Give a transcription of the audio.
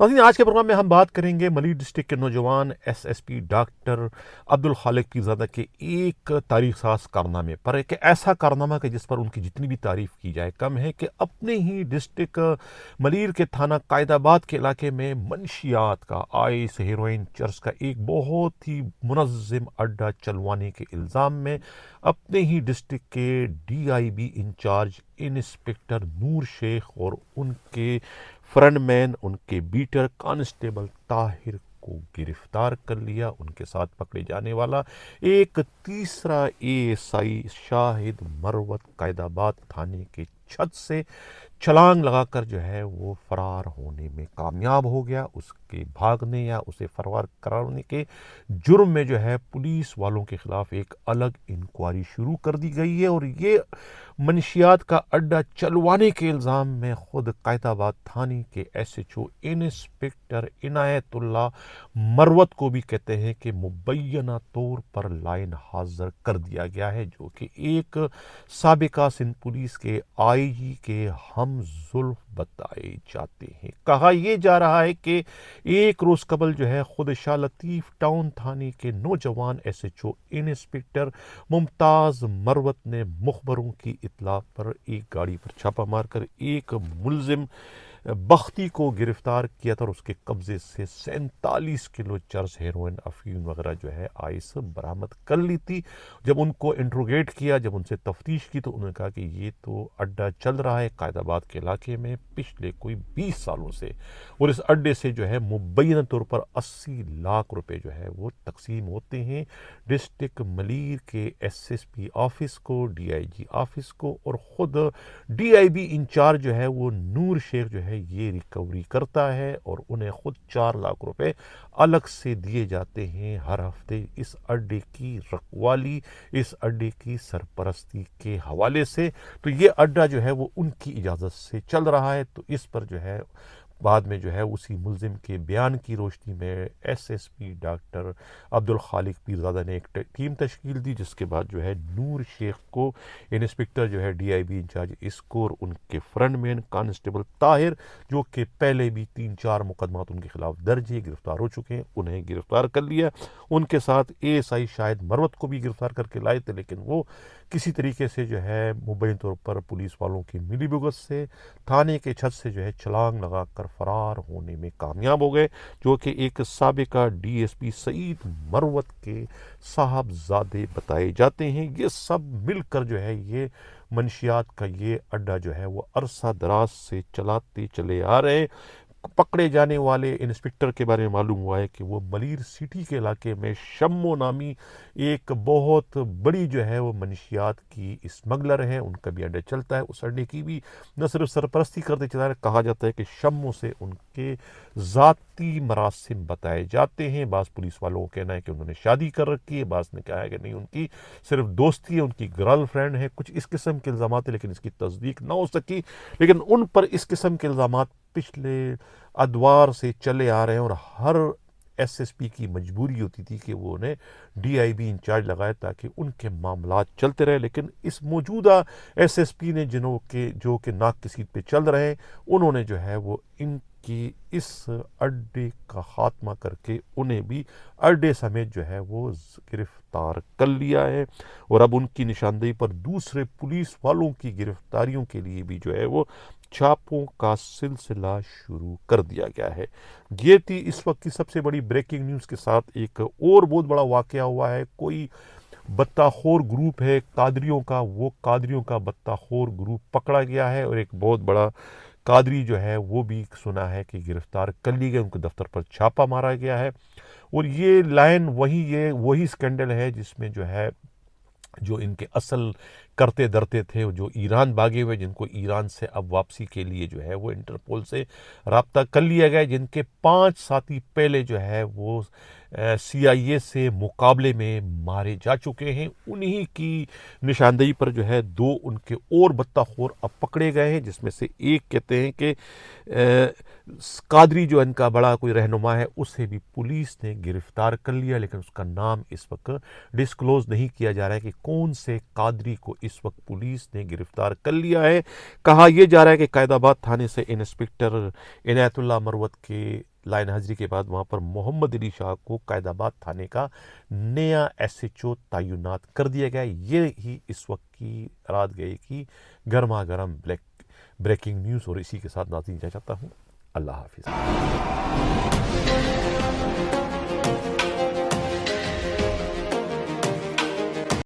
ناظرین، آج کے پروگرام میں ہم بات کریں گے ملی ڈسٹرکٹ کے نوجوان S S P doctor Abdul Khaliq Pirzada کے ایک تاریخ ساز کارنامے پر، ایک ایسا کارنامہ کہ جس پر ان کی جتنی بھی تعریف کی جائے کم ہے، کہ اپنے ہی ڈسٹرکٹ ملیر کے تھانہ قائد آباد کے علاقے میں منشیات کا، آئس ہیروئن چرس کا ایک بہت ہی منظم اڈہ چلوانے کے الزام میں اپنے ہی ڈسٹرکٹ کے D I B incharge inspector Noor Sheikh اور ان کے فرنٹ مین، ان کے بیٹر کانسٹیبل طاہر کو گرفتار کر لیا۔ ان کے ساتھ پکڑے جانے والا ایک تیسرا اے ایس آئی شاہد مروت قائد آباد تھانے کے چھت سے چھلانگ لگا کر جو ہے وہ فرار ہونے میں کامیاب ہو گیا۔ اس کے بھاگنے یا اسے فرار کرانے کے جرم میں جو ہے پولیس والوں کے خلاف ایک الگ انکوائری شروع کر دی گئی ہے، اور یہ منشیات کا اڈہ چلوانے کے الزام میں خود قائد آباد تھانے کے ایس ایچ او انسپکٹر عنایت اللہ مروت کو بھی کہتے ہیں کہ مبینہ طور پر لائن حاضر کر دیا گیا ہے، جو کہ ایک سابقہ سندھ پولیس کے آئی جی کے ہم زلف بتائے جاتے ہیں۔ کہا یہ جا رہا ہے کہ ایک روز قبل جو ہے خود شاہ لطیف ٹاؤن تھانے کے نوجوان ایس ایچ او انسپکٹر ممتاز مروت نے مخبروں کی اطلاع پر ایک گاڑی پر چھاپہ مار کر ایک ملزم بختی کو گرفتار کیا تھا، اور اس کے قبضے سے 47 کلو چرس، ہیروئن، افیون وغیرہ جو ہے آئس برآمد کر لی تھی۔ جب ان کو انٹروگیٹ کیا، جب ان سے تفتیش کی، تو انہوں نے کہا کہ یہ تو اڈہ چل رہا ہے قائد آباد کے علاقے میں پچھلے کوئی 20 سالوں سے، اور اس اڈے سے جو ہے مبینہ طور پر 80 لاکھ روپے جو ہے وہ تقسیم ہوتے ہیں ڈسٹرکٹ ملیر کے ایس ایس پی آفس کو، ڈی آئی جی آفس کو، اور خود ڈی آئی بی انچارج جو ہے وہ نور شیخ جو ہے یہ ریکوری کرتا ہے، اور انہیں خود 4 لاکھ روپے الگ سے دیے جاتے ہیں ہر ہفتے اس اڈے کی رکھوالی، اس اڈے کی سرپرستی کے حوالے سے۔ تو یہ اڈہ جو ہے وہ ان کی اجازت سے چل رہا ہے۔ تو اس پر جو ہے بعد میں جو ہے اسی ملزم کے بیان کی روشنی میں S S P doctor Abdul Khaliq Pirzada نے ایک ٹیم تشکیل دی، جس کے بعد جو ہے نور شیخ کو انسپکٹر جو ہے ڈی آئی بی انچارج اس کو، اور ان کے فرنٹ مین کانسٹیبل طاہر، جو کہ پہلے بھی 3-4 مقدمات ان کے خلاف درج ہیں، گرفتار ہو چکے ہیں، انہیں گرفتار کر لیا۔ ان کے ساتھ اے ایس آئی شاہد مروت کو بھی گرفتار کر کے لائے تھے، لیکن وہ کسی طریقے سے جو ہے مبین طور پر پولیس والوں کی ملی بھگت سے تھانے کے چھت سے جو ہے چھلانگ لگا کر فرار ہونے میں کامیاب ہو گئے، جو کہ ایک سابقہ ڈی ایس پی سعید مروت کے صاحبزادے بتائے جاتے ہیں۔ یہ سب مل کر جو ہے یہ منشیات کا یہ اڈہ جو ہے وہ عرصہ دراز سے چلاتے چلے آ رہے ہیں۔ پکڑے جانے والے انسپکٹر کے بارے میں معلوم ہوا ہے کہ وہ ملیر سٹی کے علاقے میں شمو نامی ایک بہت بڑی جو ہے وہ منشیات کی اسمگلر ہے، ان کا بھی اڈہ چلتا ہے۔ اس اڈے کی بھی نہ صرف سرپرستی کرتے چلا رہا ہے، کہا جاتا ہے کہ شمو سے ان کے ذاتی مراسم بتائے جاتے ہیں۔ بعض پولیس والوں کا کہنا ہے کہ انہوں نے شادی کر رکھی ہے، بعض نے کہا ہے کہ نہیں، ان کی صرف دوستی ہے، ان کی گرل فرینڈ ہے، کچھ اس قسم کے الزامات ہیں، لیکن اس کی تصدیق نہ ہو سکی۔ لیکن ان پر اس قسم کے الزامات پچھلے ادوار سے چلے آ رہے ہیں، اور ہر ایس ایس پی کی مجبوری ہوتی تھی کہ وہ انہیں ڈی آئی بی انچارج لگائے تاکہ ان کے معاملات چلتے رہے۔ لیکن اس موجودہ ایس ایس پی نے جو کہ ناک کی سیٹ پہ چل رہے ہیں، انہوں نے جو ہے وہ ان کی اس اڈے کا خاتمہ کر کے انہیں بھی اڈے سمیت جو ہے وہ گرفتار کر لیا ہے، اور اب ان کی نشاندہی پر دوسرے پولیس والوں کی گرفتاریوں کے لیے بھی جو ہے وہ چھاپوں کا سلسلہ شروع کر دیا گیا ہے۔ یہ تھی اس وقت کی سب سے بڑی بریکنگ نیوز کے ساتھ ایک اور بہت بڑا واقعہ ہوا ہے۔ کوئی بتہ خور گروپ ہے قادریوں کا، وہ قادریوں کا بتہ خور گروپ پکڑا گیا ہے، اور ایک بہت بڑا قادری جو ہے وہ بھی سنا ہے کہ گرفتار کر لی گئی، ان کے دفتر پر چھاپہ مارا گیا ہے۔ اور یہ لائن وہی سکینڈل ہے جس میں جو ہے جو ان کے اصل کرتے درتے تھے، جو ایران بھاگے ہوئے، جن کو ایران سے اب واپسی کے لیے جو ہے وہ انٹرپول سے رابطہ کر لیا گیا، جن کے 5 ساتھی پہلے جو ہے وہ سی آئی اے سے مقابلے میں مارے جا چکے ہیں، انہی کی نشاندہی پر جو ہے 2 ان کے اور بطہ خور اب پکڑے گئے ہیں، جس میں سے ایک کہتے ہیں کہ قادری جو ان کا بڑا کوئی رہنما ہے، اسے بھی پولیس نے گرفتار کر لیا، لیکن اس کا نام اس وقت ڈسکلوز نہیں کیا جا رہا ہے کہ کون سے قادری کو اس وقت پولیس نے گرفتار کر لیا ہے۔ کہا یہ جا رہا ہے کہ قائد آباد تھانے سے انسپکٹر عنایت اللہ مروت کے لائن حاضری کے بعد وہاں پر محمد علی شاہ کو قائد آباد تھانے کا نیا ایس ایچ او تعینات کر دیا گیا۔ یہ ہی اس وقت کی رات گئے کی گرما گرم بریکنگ نیوز، اور اسی کے ساتھ ناظرین جا چاہتا ہوں اللہ حافظ۔